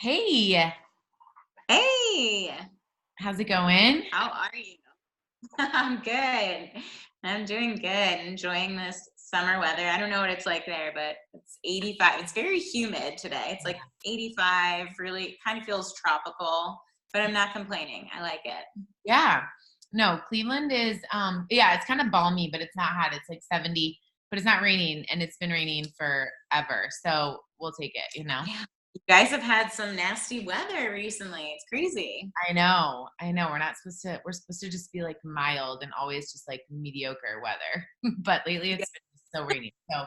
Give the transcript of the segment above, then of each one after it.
Hey, Hey, how's it going? how are you? I'm good. I'm doing good. Enjoying this summer weather. I don't know what it's like there, but it's 85. It's very humid today. It's like 85, really kind of feels tropical, but I'm not complaining. I like it. Yeah. No, Cleveland is yeah, it's kind of balmy, but it's not hot. It's like 70, but it's not raining and it's been raining forever. So we'll take it. Yeah. You guys have had some nasty weather recently. It's crazy. I know. I know. We're supposed to just be like mild and always just like mediocre weather. But lately Yeah. it's been so rainy. So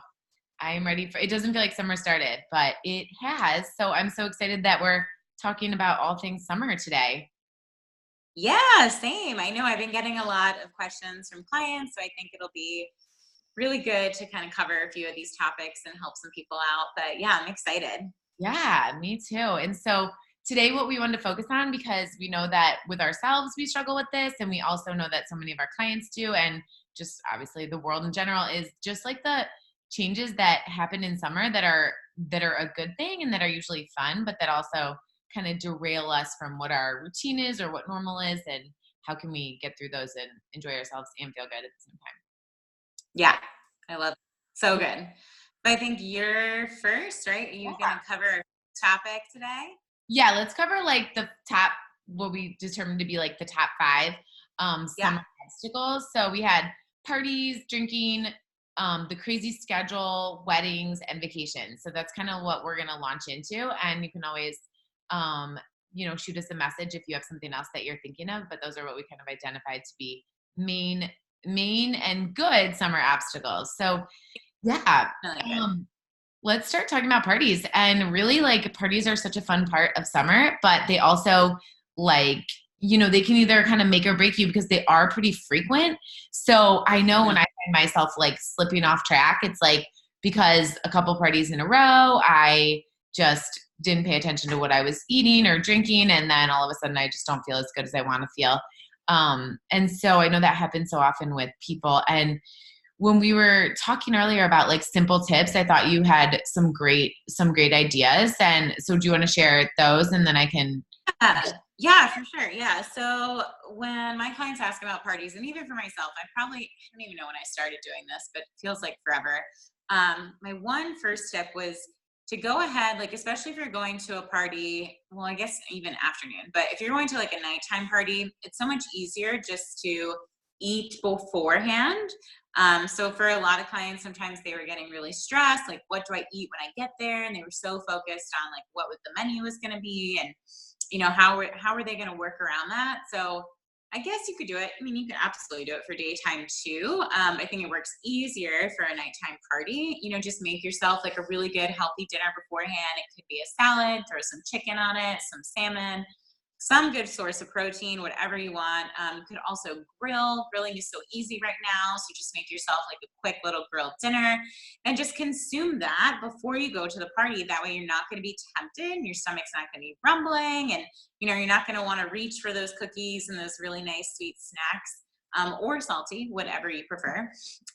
I'm ready for it. Doesn't feel like summer started, but it has. So I'm so excited that we're talking about all things summer today. Yeah, same. I know I've been getting a lot of questions from clients, so I think it'll be really good to kind of cover a few of these topics and help some people out. But yeah, I'm excited. Yeah, me too. And so today, what we wanted to focus on, because we know that with ourselves, we struggle with this, and we also know that so many of our clients do, and just obviously the world in general is just like the changes that happen in summer that are a good thing and that are usually fun, but that also kind of derail us from what our routine is or what normal is, and how can we get through those and enjoy ourselves and feel good at the same Yeah, I love it. So time. good. But I think you're first, right? Are you going to cover a topic today? Yeah, let's cover like the top, what we determined to be like the top five Yeah. summer obstacles. So we had parties, drinking, the crazy schedule, weddings, and vacations. So that's kind of what we're gonna launch into. And you can always um, shoot us a message if you have something else that you're thinking of. But those are what we kind of identified to be main main and good summer obstacles. So yeah. Really good. Um, let's start talking about parties. And really, like, parties are such a fun part of summer, but they also, like, they can either kind of make or break you because they are pretty frequent. So I know Mhm. when I find myself like slipping off track, it's like because a couple parties in a row, I just didn't pay attention to what I was eating or drinking. And then all of a sudden, I just don't feel as good as I want to feel. And so I know that happens so often with people. And when we were talking earlier about like simple tips, I thought you had some great ideas. And so do you want to share those and then I can. Yeah, for sure. Yeah. So when my clients ask about parties, and even for myself, I don't even know when I started doing this, but it feels like forever. My one first step was to go ahead, like, especially if you're going to a party, well, I guess even afternoon, but if you're going to like a nighttime party, it's so much easier just to eat beforehand. So for a lot of clients, sometimes they were getting really stressed, like, what do I eat when I get there? And they were so focused on like what the menu was going to be, and how are they going to work around that. So I guess you could do it. I mean, you could absolutely do it for daytime too. I think it works easier for a nighttime party. Just make yourself like a really good healthy dinner beforehand. It could be a salad, throw some chicken on it, some salmon, some good source of protein, whatever you want. You could also grill. Grilling is so easy right now. So just make yourself like a quick little grilled dinner and just consume that before you go to the party. That way you're not going to be tempted and your stomach's not going to be rumbling. And, you're not going to want to reach for those cookies and those really nice sweet snacks, or salty, whatever you prefer.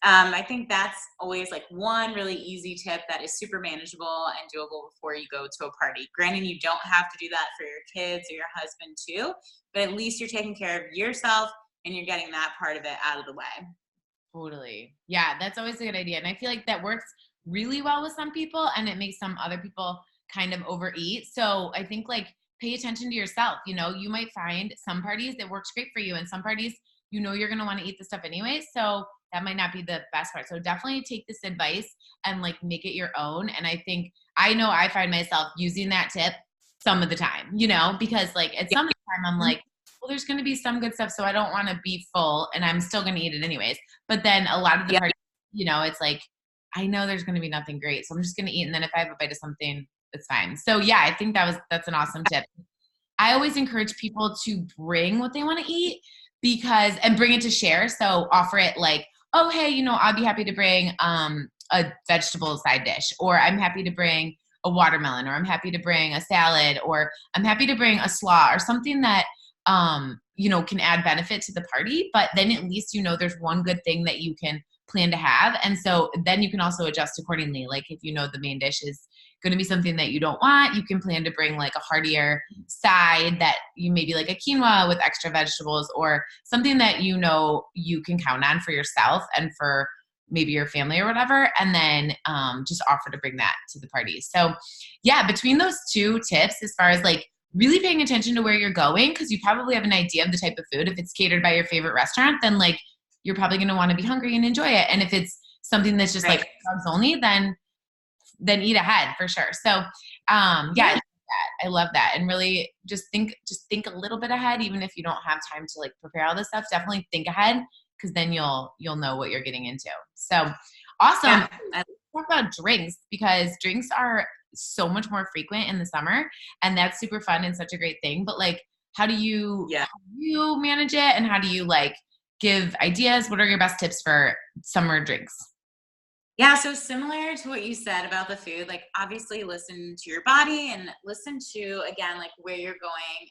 I think that's always like one really easy tip that is super manageable and doable before you go to a party. Granted, you don't have to do that for your kids or your husband too, but at least you're taking care of yourself and you're getting that part of it out of the way. Totally. Yeah, that's always a good idea. And I feel like that works really well with some people and it makes some other people kind of overeat. So I think like pay attention to yourself. You might find some parties it works great for you and some parties you're going to want to eat the stuff anyway. So that might not be the best part. So definitely take this advice and like make it your own. And I know I find myself using that tip some of the time, because like at Yeah. some time I'm like, well, there's going to be some good stuff. So I don't want to be full and I'm still going to eat it anyways. But then a lot of the Yeah. parties, it's like, I know there's going to be nothing great. So I'm just going to eat. And then if I have a bite of something, it's fine. So yeah, I think that's an awesome tip. I always encourage people to bring what they want to eat and bring it to share. So offer it like, oh, hey, I'd be happy to bring a vegetable side dish, or I'm happy to bring a watermelon, or I'm happy to bring a salad, or I'm happy to bring a slaw or something that can add benefit to the party, but then at least there's one good thing that you can plan to have. And so then you can also adjust accordingly. Like if the main dish is going to be something that you don't want, you can plan to bring like a heartier side that you maybe like a quinoa with extra vegetables or something that you know you can count on for yourself and for maybe your family or whatever, and then just offer to bring that to the party. So yeah, between those two tips, as far as like really paying attention to where you're going, because you probably have an idea of the type of food. If it's catered by your favorite restaurant, then like you're probably going to want to be hungry and enjoy it. And if it's something that's just like carbs only, then eat ahead for sure. So yeah, I love that. And really just think a little bit ahead, even if you don't have time to like prepare all this stuff. Definitely think ahead, because then you'll know what you're getting into. So awesome. Yeah. Let's talk about drinks, because drinks are so much more frequent in the summer, and that's super fun and such a great thing. But like, how do you manage it, and how do you like give ideas? What are your best tips for summer drinks? Yeah, so similar to what you said about the food, like obviously listen to your body and listen to, again, like where you're going.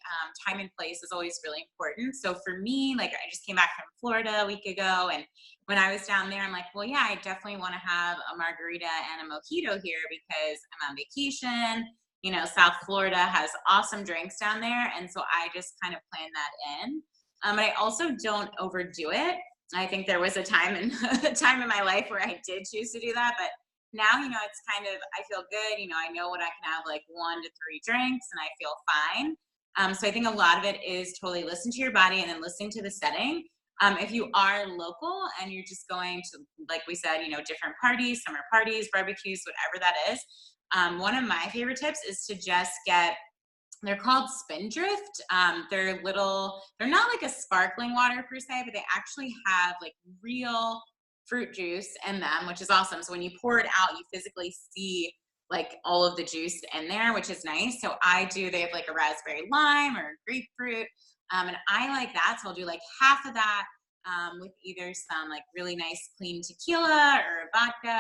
Time and place is always really important. So for me, like I just came back from Florida a week ago, and when I was down there, I'm like, well, yeah, I definitely want to have a margarita and a mojito here because I'm on vacation. You know, South Florida has awesome drinks down there. And so I just kind of plan that in. But I also don't overdo it. I think there was a time in my life where I did choose to do that, but now, you know, it's kind of, I feel good. You know, I know what I can have, like 1 to 3 drinks, and I feel fine. So I think a lot of it is totally listen to your body and then listening to the setting. If you are local and you're just going to, like we said, you know, different parties, summer parties, barbecues, whatever that is. One of my favorite tips is to just get, they're called Spindrift. They're not like a sparkling water per se, but they actually have like real fruit juice in them, which is awesome. So when you pour it out, you physically see like all of the juice in there, which is nice. So they have like a raspberry lime or grapefruit. And I like that. So I'll do like half of that with either some like really nice clean tequila or vodka.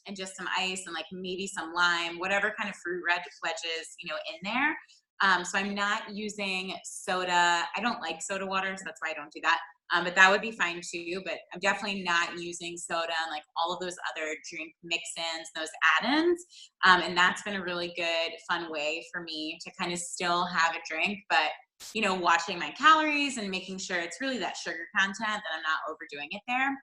And just some ice and like maybe some lime, whatever kind of fruit wedges, you know, in there. So I'm not using soda. I don't like soda water, so that's why I don't do that. But that would be fine too. But I'm definitely not using soda and like all of those other drink mix-ins, those add-ins. And that's been a really good, fun way for me to kind of still have a drink, but you know, watching my calories and making sure it's really that sugar content that I'm not overdoing it there.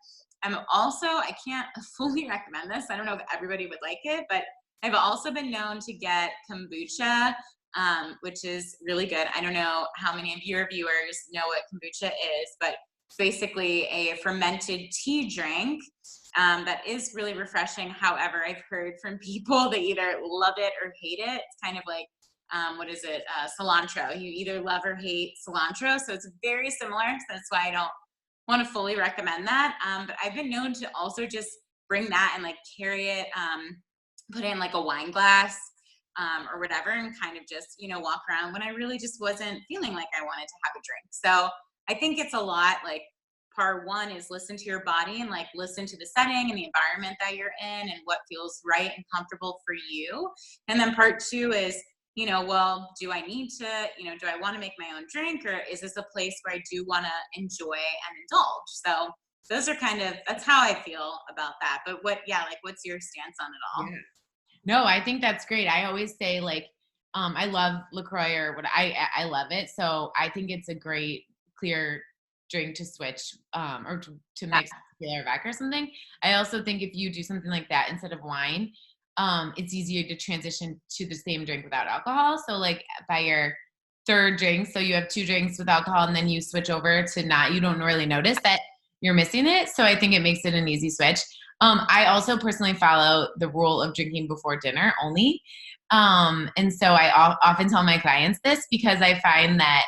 I can't fully recommend this. I don't know if everybody would like it, but I've also been known to get kombucha, which is really good. I don't know how many of your viewers know what kombucha is, but it's basically a fermented tea drink that is really refreshing. However, I've heard from people that either love it or hate it. It's kind of like, cilantro. You either love or hate cilantro. So it's very similar. So that's why I don't want to fully recommend that. But I've been known to also just bring that and like carry it, put it in like a wine glass or whatever, and kind of just, you know, walk around when I really just wasn't feeling like I wanted to have a drink. So I think it's a lot like part one is listen to your body and like listen to the setting and the environment that you're in and what feels right and comfortable for you. And then part two is, you know, well, do I need to, you know, do I want to make my own drink, or is this a place where I do want to enjoy and indulge? So those are that's how I feel about that. But what's your stance on it all? Yeah. No, I think that's great. I always say like, I love LaCroix or what I love it. So I think it's a great clear drink to switch or to mix tequila or vodka or something. I also think if you do something like that instead of wine, it's easier to transition to the same drink without alcohol. So like by your third drink, so you have 2 drinks with alcohol and then you switch over to not, you don't really notice that you're missing it. So I think it makes it an easy switch. I also personally follow the rule of drinking before dinner only. And so I often tell my clients this because I find that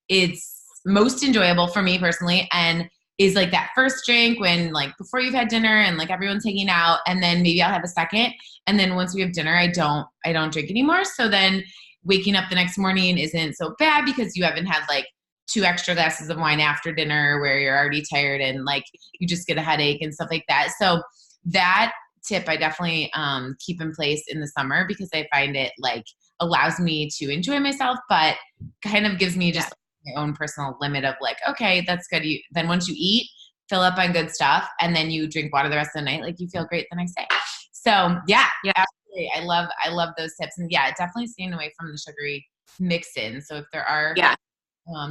it's most enjoyable for me personally, and is like that first drink when like before you've had dinner and like everyone's hanging out, and then maybe I'll have a second, and then once we have dinner I don't drink anymore. So then waking up the next morning isn't so bad because you haven't had like 2 extra glasses of wine after dinner where you're already tired and like you just get a headache and stuff like that. So that tip I definitely keep in place in the summer because I find it like allows me to enjoy myself, but kind of gives me just my own personal limit of like, okay, that's good. Then once you eat, fill up on good stuff, and then you drink water the rest of the night, like you feel great the next day. So yeah, absolutely great. I love those tips. And yeah, definitely staying away from the sugary mix-in. So if there are, Yeah.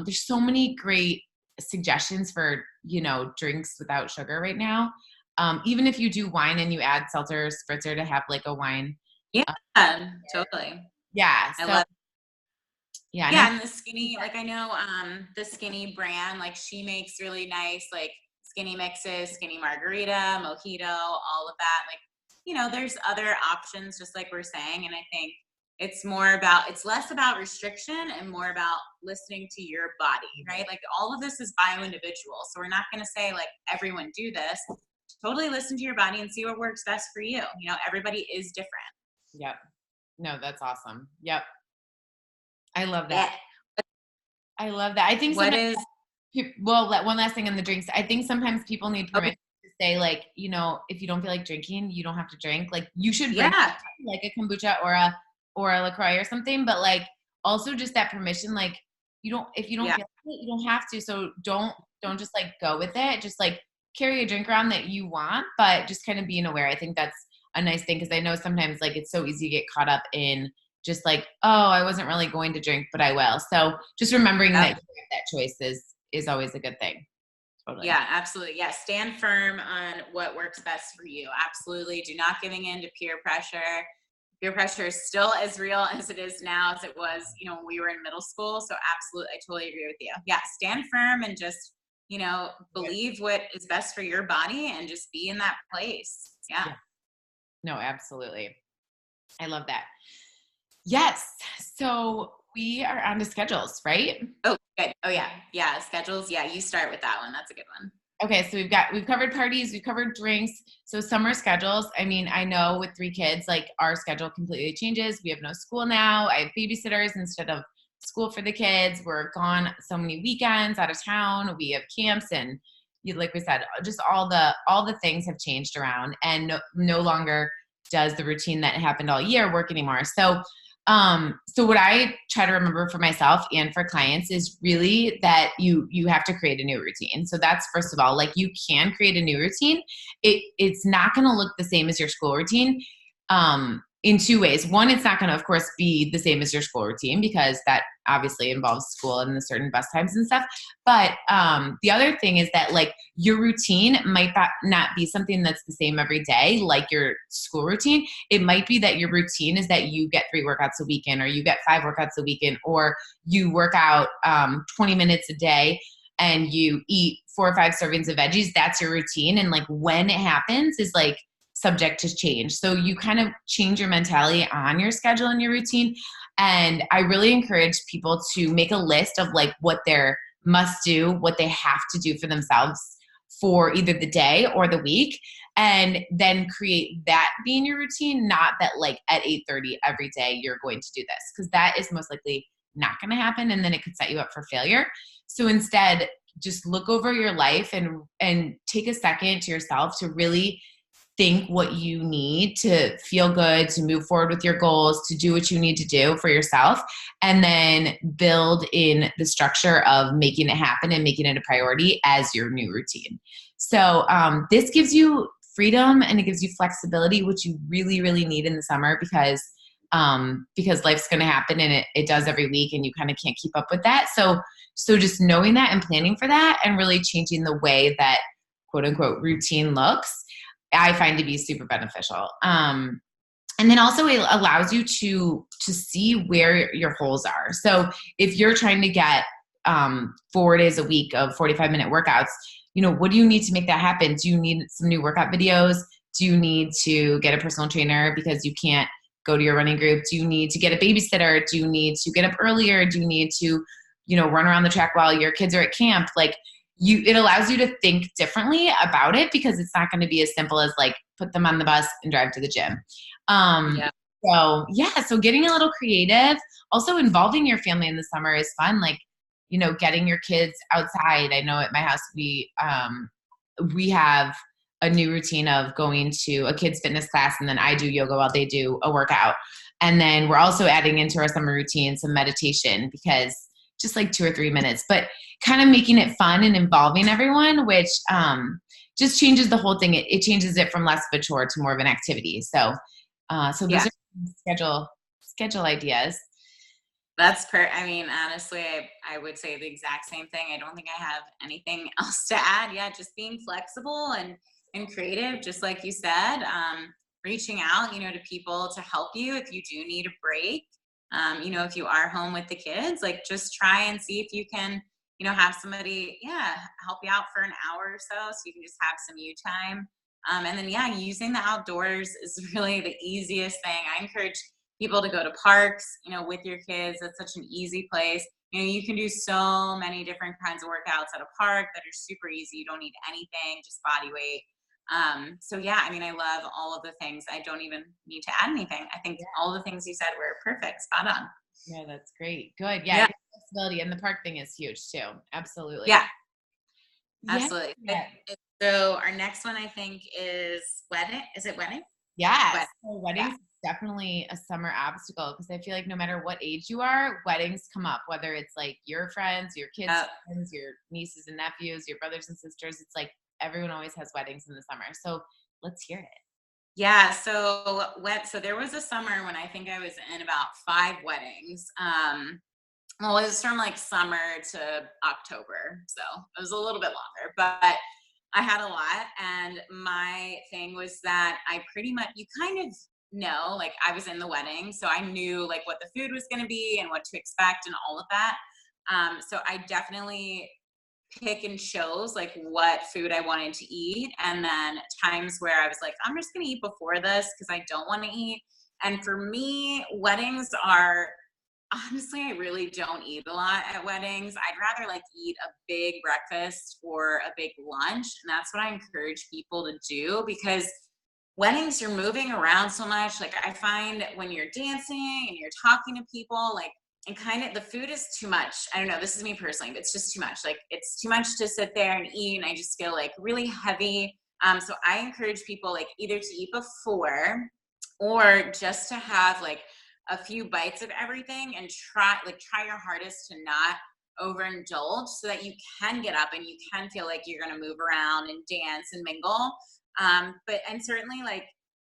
there's so many great suggestions for, drinks without sugar right now. Even if you do wine and you add seltzer or spritzer to have like a wine. Yeah, uh, totally. yeah. I So love yeah. And Yeah, and the Skinny, like I know the Skinny brand, like she makes really nice like skinny mixes, skinny margarita, mojito, all of that. Like, there's other options just like we're saying. And I think it's less about restriction and more about listening to your body, right? Like all of this is bio-individual. So we're not gonna say like everyone do this. Totally listen to your body and see what works best for you. Everybody is different. yep. No, that's awesome. Yep. I love Yeah. that. I love that. I think What sometimes, is well, one last thing on the drinks. I think sometimes people need okay? permission to say like, if you don't feel like drinking, you don't have to drink. Like you should bring Yeah, like a kombucha or a LaCroix or something, but like also just that permission, like if you don't yeah. feel like it, you don't have to. So don't just like go with it. Just like carry a drink around that you want, but just kind of being aware. I think that's a nice thing. Cause I know sometimes like it's so easy to get caught up in just like, oh, I wasn't really going to drink, but I will. So just remembering that that choice is always a good thing. Totally. Yeah, absolutely. Yeah, stand firm on what works best for you. Absolutely. Do not giving in to peer pressure. Peer pressure is still as real as it is now as it was, when we were in middle school. So absolutely, I totally agree with you. Yeah, stand firm and just, believe what is best for your body and just be in that place. Yeah. No, absolutely. I love that. Yes. So we are on to schedules, right? Oh, good. Oh, yeah. Yeah. Schedules. Yeah. You start with that one. That's a good one. Okay. So we've covered parties, we've covered drinks. So summer schedules. I mean, I know with 3 kids, like our schedule completely changes. We have no school now. I have babysitters instead of school for the kids. We're gone so many weekends out of town. We have camps and like we said, just all the things have changed around and no longer does the routine that happened all year work anymore. So what I try to remember for myself and for clients is really that you have to create a new routine. So that's first of all, like you can create a new routine. It's not going to look the same as your school routine. In 2 ways. One, it's not going to, of course, be the same as your school routine because that obviously involves school and the certain bus times and stuff. But the other thing is that like your routine might not be something that's the same every day, like your school routine. It might be that your routine is that you get 3 workouts a weekend, or you get 5 workouts a weekend, or you work out 20 minutes a day and you eat 4 or 5 servings of veggies. That's your routine. And like when it happens is like subject to change. So you kind of change your mentality on your schedule and your routine. And I really encourage people to make a list of like what they're must do, what they have to do for themselves for either the day or the week, and then create that being your routine, not that like at 8:30 every day you're going to do this, because that is most likely not going to happen, and then it could set you up for failure. So instead, just look over your life and take a second to yourself to really think what you need to feel good, to move forward with your goals, to do what you need to do for yourself, and then build in the structure of making it happen and making it a priority as your new routine. So this gives you freedom and it gives you flexibility, which you really, really need in the summer because life's going to happen and it does every week and you kind of can't keep up with that. So just knowing that and planning for that and really changing the way that quote unquote routine looks, I find to be super beneficial. And then also it allows you to see where your holes are. So if you're trying to get 4 days a week of 45-minute workouts, what do you need to make that happen? Do you need some new workout videos? Do you need to get a personal trainer because you can't go to your running group? Do you need to get a babysitter? Do you need to get up earlier? Do you need to, run around the track while your kids are at camp? Like, it allows you to think differently about it because it's not going to be as simple as like put them on the bus and drive to the gym. So getting a little creative, also involving your family in the summer is fun. Like, getting your kids outside. I know at my house, we have a new routine of going to a kids fitness class and then I do yoga while they do a workout. And then we're also adding into our summer routine some meditation because just like 2 or 3 minutes, but kind of making it fun and involving everyone, which just changes the whole thing. It changes it from less of a chore to more of an activity. So So Yeah. those are schedule ideas. I mean, honestly, I would say the exact same thing. I don't think I have anything else to add. Yeah, just being flexible and creative, just like you said. Reaching out, to people to help you if you do need a break. If you are home with the kids, like just try and see if you can, have somebody, yeah, help you out for an hour or so you can just have some you time. And then, yeah, using the outdoors is really the easiest thing. I encourage people to go to parks, with your kids. It's such an easy place. You can do so many different kinds of workouts at a park that are super easy. You don't need anything, just body weight. So yeah, I mean, I love all of the things. I don't even need to add anything. I think all the things you said were perfect, spot on. Yeah, that's great. Good. Yeah, I Yeah, think flexibility and the park thing is huge too. Absolutely. yeah, Yeah. absolutely. Yeah. So our next one, I think, is wedding. Is it wedding? Yes. Wedding. So Yeah. weddings is definitely a summer obstacle because I feel like no matter what age you are, weddings come up, whether it's like your friends, your kids' Uh, friends, your nieces and nephews, your brothers and sisters. It's like everyone always has weddings in the summer. So let's hear it. Yeah, so there was a summer when I think I was in about 5 weddings. Well, it was from like summer to October, so it was a little bit longer, but I had a lot. And my thing was that I pretty much, you kind of know, like I was in the wedding, so I knew like what the food was going to be and what to expect and all of that. So I definitely pick and chose like what food I wanted to eat. And then times where I was like, I'm just going to eat before this because I don't want to eat. And for me, weddings are honestly, I really don't eat a lot at weddings. I'd rather like eat a big breakfast or a big lunch. And that's what I encourage people to do because weddings, you're moving around so much. Like I find when you're dancing and you're talking to people, like, and kind of the food is too much. I don't know. This is me personally, but it's just too much. Like it's too much to sit there and eat. And I just feel like really heavy. So I encourage people like either to eat before or just to have like a few bites of everything and try your hardest to not overindulge so that you can get up and you can feel like you're going to move around and dance and mingle. But and certainly like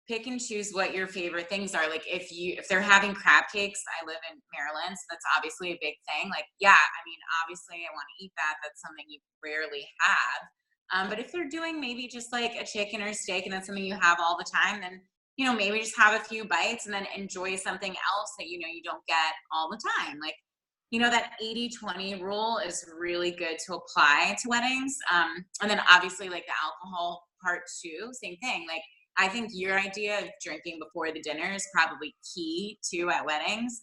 pick and choose what your favorite things are. Like if they're having crab cakes, I live in Maryland, so that's obviously a big thing. Like, yeah, I mean, obviously I want to eat that. That's something you rarely have. But if they're doing maybe just like a chicken or steak and that's something you have all the time, then maybe just have a few bites and then enjoy something else that you don't get all the time. Like, that 80-20 rule is really good to apply to weddings. And then obviously like the alcohol part too, same thing. Like I think your idea of drinking before the dinner is probably key too at weddings,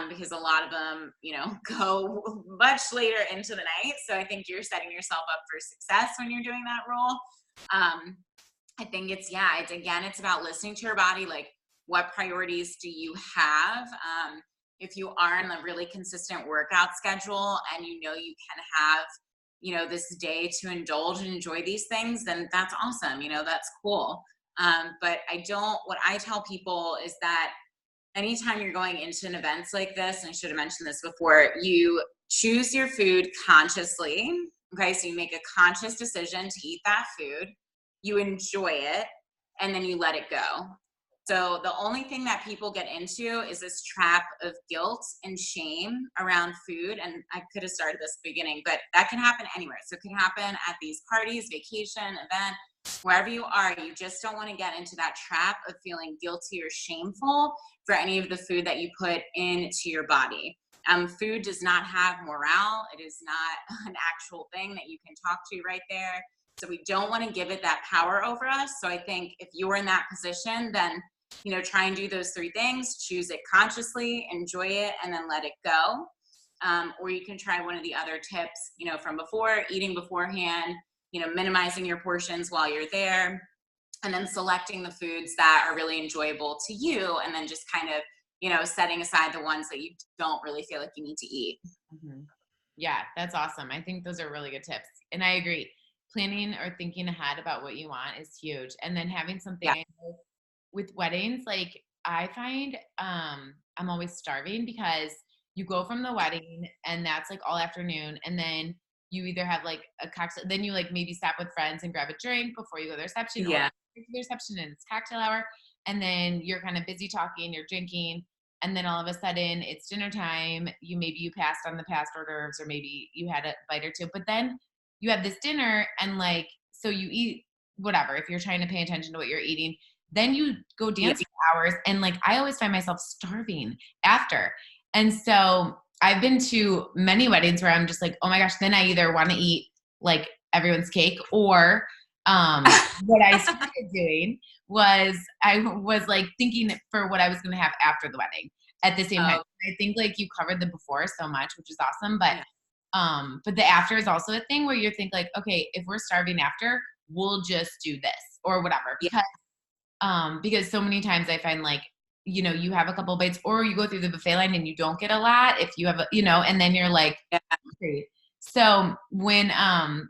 because a lot of them, go much later into the night. So I think you're setting yourself up for success when you're doing that rule. I think it's about listening to your body. Like, what priorities do you have? If you are in a really consistent workout schedule and you can have, this day to indulge and enjoy these things, then that's awesome. That's cool. But what I tell people is that anytime you're going into an events like this, and I should have mentioned this before, you choose your food consciously. Okay, so you make a conscious decision to eat that food, you enjoy it, and then you let it go. So the only thing that people get into is this trap of guilt and shame around food. And I could have started this beginning, but that can happen anywhere. So it can happen at these parties, vacation, event, wherever you are. You just don't want to get into that trap of feeling guilty or shameful for any of the food that you put into your body. Food does not have morale. It is not an actual thing that you can talk to right there. So we don't want to give it that power over us. So I think if you're in that position, then, try and do those 3 things, choose it consciously, enjoy it, and then let it go. Or you can try one of the other tips, from before, eating beforehand, minimizing your portions while you're there, and then selecting the foods that are really enjoyable to you, and then just kind of, setting aside the ones that you don't really feel like you need to eat. Mhm. Yeah, that's awesome. I think those are really good tips. And I agree. Planning or thinking ahead about what you want is huge. And then having something Yeah. I know with weddings, like I find I'm always starving because you go from the wedding and that's like all afternoon and then you either have like a cocktail, then you like maybe stop with friends and grab a drink before you go to the reception or Yeah. the reception and it's cocktail hour. and then you're kind of busy talking, you're drinking, and then all of a sudden it's dinner time. Maybe you passed on the past hors d'oeuvres, or maybe you had a bite or two, but then you have this dinner, and like, so you eat whatever, if you're trying to pay attention to what you're eating, then you go Yeah. dance for hours. And like, I always find myself starving after. And so I've been to many weddings where I'm just like, oh my gosh, then I either want to eat like everyone's cake, or what I started doing was I was like thinking for what I was going to have after the wedding at the same time. I think like you covered the before so much, which is awesome. But the after is also a thing where you think like, okay, if we're starving after, we'll just do this or whatever. Because so many times I find like, you have a couple bites, or you go through the buffet line and you don't get a lot if you have and then you're like, great. So when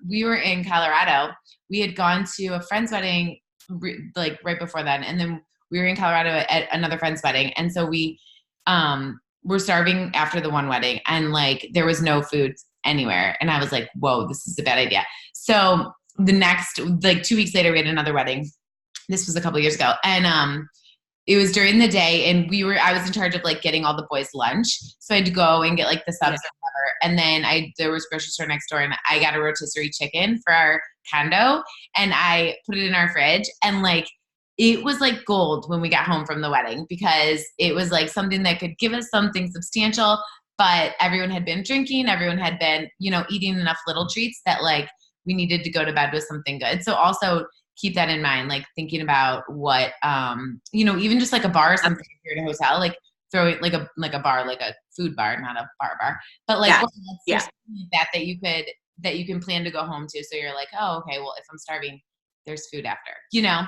we were in Colorado, we had gone to a friend's wedding like right before then, and then we were in Colorado at another friend's wedding, and so we were starving after the one wedding, and like there was no food anywhere, and I was like, whoa, this is a bad idea. So the next, like 2 weeks later, we had another wedding. This was a couple years ago, and it was during the day, and I was in charge of like getting all the boys lunch. So I had to go and get like the subs or whatever. And then there was a grocery store next door, and I got a rotisserie chicken for our condo, and I put it in our fridge, and like, it was like gold when we got home from the wedding, because it was like something that could give us something substantial, but everyone had been drinking, everyone had been, eating enough little treats that like we needed to go to bed with something good. So also keep that in mind, like thinking about what, even just like a bar or something, if you're in a hotel, like throwing like a bar, like a food bar, not a bar, but like that you can plan to go home to. So you're like, oh, okay, well, if I'm starving, there's food after, So,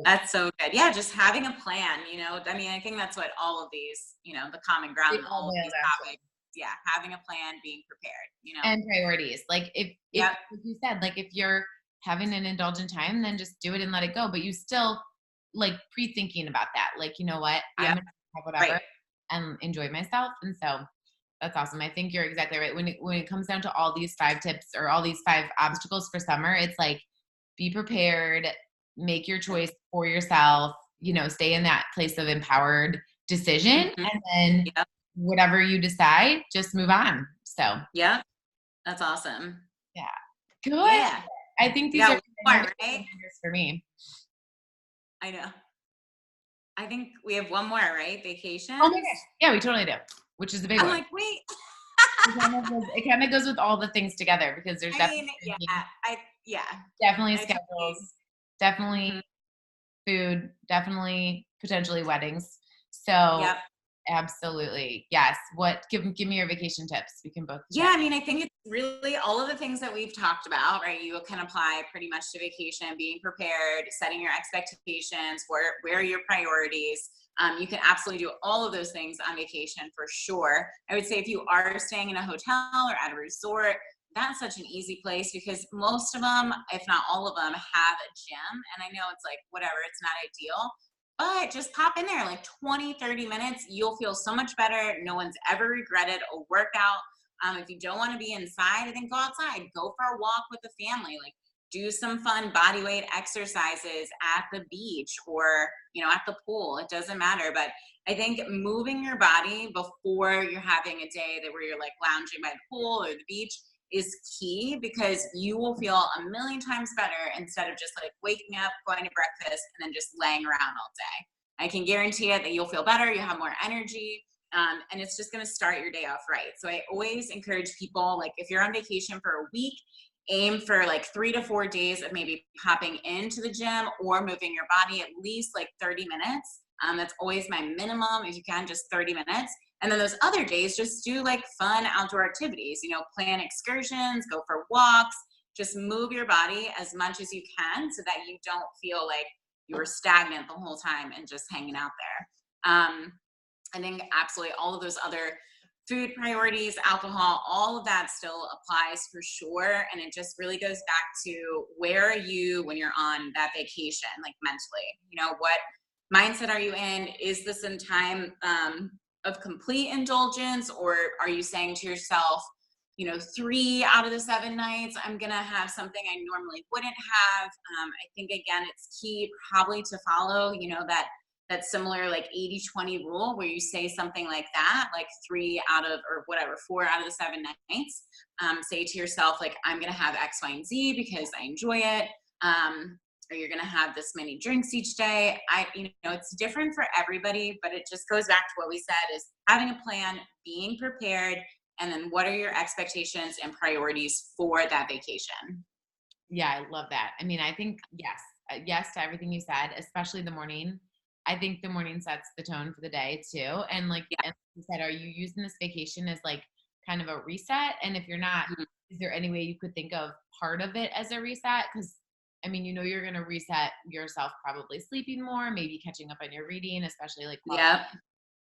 that's so good. Yeah. Just having a plan, I mean, I think that's what all of these, the common ground in all of these topics. Yeah. Having a plan, being prepared, and priorities. Like if like you said, like if you're having an indulgent time, then just do it and let it go. But you still like pre-thinking about that. Like, you know what, I'm gonna have whatever and enjoy myself. And so that's awesome. I think you're exactly right. When it comes down to all these 5 tips or all these 5 obstacles for summer, it's like, be prepared, make your choice for yourself, stay in that place of empowered decision, and then whatever you decide, just move on. So yeah, that's awesome. Yeah. Good. Yeah. I think these are right? for me. I know. I think we have one more, right? Vacation. Oh my gosh. Yeah, we totally do. Which is the big one. I'm like, wait. It kind of goes with all the things together, because there's definitely schedules, definitely food, definitely potentially weddings. So absolutely. Yes. Give me your vacation tips. We can both. Yeah. I mean, I think it's really all of the things that we've talked about, right? You can apply pretty much to vacation, being prepared, setting your expectations, where are your priorities. You can absolutely do all of those things on vacation for sure. I would say if you are staying in a hotel or at a resort, that's such an easy place, because most of them, if not all of them, have a gym. And I know it's like, whatever, it's not ideal, but just pop in there like 20, 30 minutes. You'll feel so much better. No one's ever regretted a workout. If you don't want to be inside, I think go outside, go for a walk with the family, like do some fun body weight exercises at the beach or, at the pool. It doesn't matter. But I think moving your body before you're having a day where you're like lounging by the pool or the beach is key, because you will feel a million times better instead of just like waking up, going to breakfast, and then just laying around all day. I can guarantee it that you'll feel better. You'll have more energy. And it's just going to start your day off right. So I always encourage people, like if you're on vacation for a week, aim for like 3 to 4 days of maybe popping into the gym or moving your body at least like 30 minutes. That's always my minimum. If you can, just 30 minutes. And then those other days, just do like fun outdoor activities, plan excursions, go for walks, just move your body as much as you can so that you don't feel like you were stagnant the whole time and just hanging out there. I think absolutely all of those other food priorities, alcohol, all of that still applies for sure. And it just really goes back to, where are you when you're on that vacation, like mentally, what mindset are you in? Is this in time of complete indulgence, or are you saying to yourself, 3 out of the 7 nights, I'm going to have something I normally wouldn't have. I think, again, it's key probably to follow, that similar like 80-20 rule where you say something like that, like 3 out of, or whatever, 4 out of the 7 nights. Say to yourself, like, I'm going to have X, Y, and Z because I enjoy it. Or you're going to have this many drinks each day. It's different for everybody, but it just goes back to what we said is having a plan, being prepared, and then what are your expectations and priorities for that vacation? Yeah, I love that. I mean, I think yes to everything you said, especially the morning. I think the morning sets the tone for the day too. And like, Yeah. as you said, are you using this vacation as like kind of a reset? And if you're not, Mhm. is there any way you could think of part of it as a reset? Because I mean, you're going to reset yourself probably sleeping more, maybe catching up on your reading, especially like quality, Yep.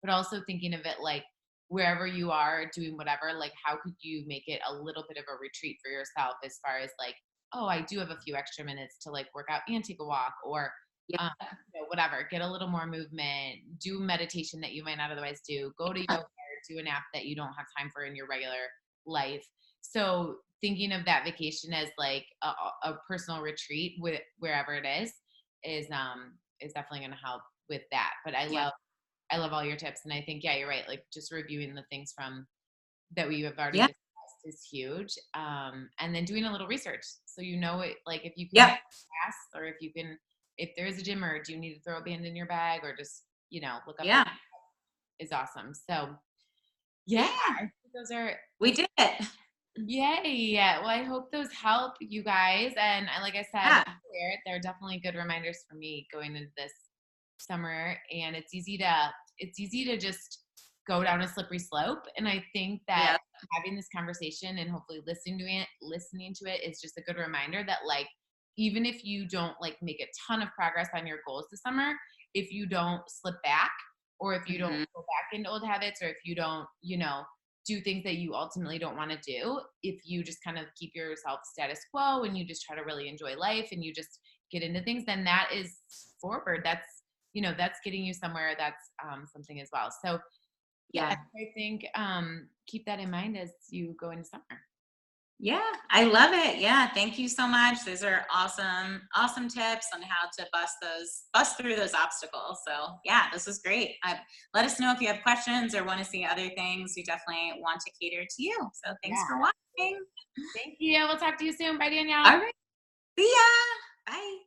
but also thinking of it like wherever you are doing whatever, like how could you make it a little bit of a retreat for yourself as far as like, oh, I do have a few extra minutes to like work out and take a walk, or Yeah. whatever, get a little more movement, do meditation that you might not otherwise do, go to yoga, or do an app that you don't have time for in your regular life. So thinking of that vacation as like a personal retreat with wherever it is definitely going to help with that. But Yeah. I love all your tips. And I think, yeah, you're right. Like just reviewing the things from that we have already Yeah. discussed is huge. And then doing a little research. So, it, like if you can Yep. get class, or if there is a gym, or do you need to throw a band in your bag, or just, look up Yeah. is awesome. So Yeah. yeah, I think We did it. yay. Yeah. Well, I hope those help you guys. And like I said, Yeah. earlier, they're definitely good reminders for me going into this summer. And it's easy to just go down a slippery slope. And I think that Yeah. having this conversation and hopefully listening to it is just a good reminder that like, even if you don't like make a ton of progress on your goals this summer, if you don't slip back, or if you don't Mhm. go back into old habits, or if you don't, do things that you ultimately don't want to do, if you just kind of keep yourself status quo and you just try to really enjoy life and you just get into things, then that is forward. That's getting you somewhere. That's something as well. So yeah, Yeah. I think keep that in mind as you go into summer. Yeah, I love it. Yeah, thank you so much. Those are awesome, awesome tips on how to bust through those obstacles. So yeah, this was great. Let us know if you have questions or want to see other things. We definitely want to cater to you. So thanks Yeah. for watching. Thank you. We'll talk to you soon. Bye, Danielle. All right. See ya. Bye.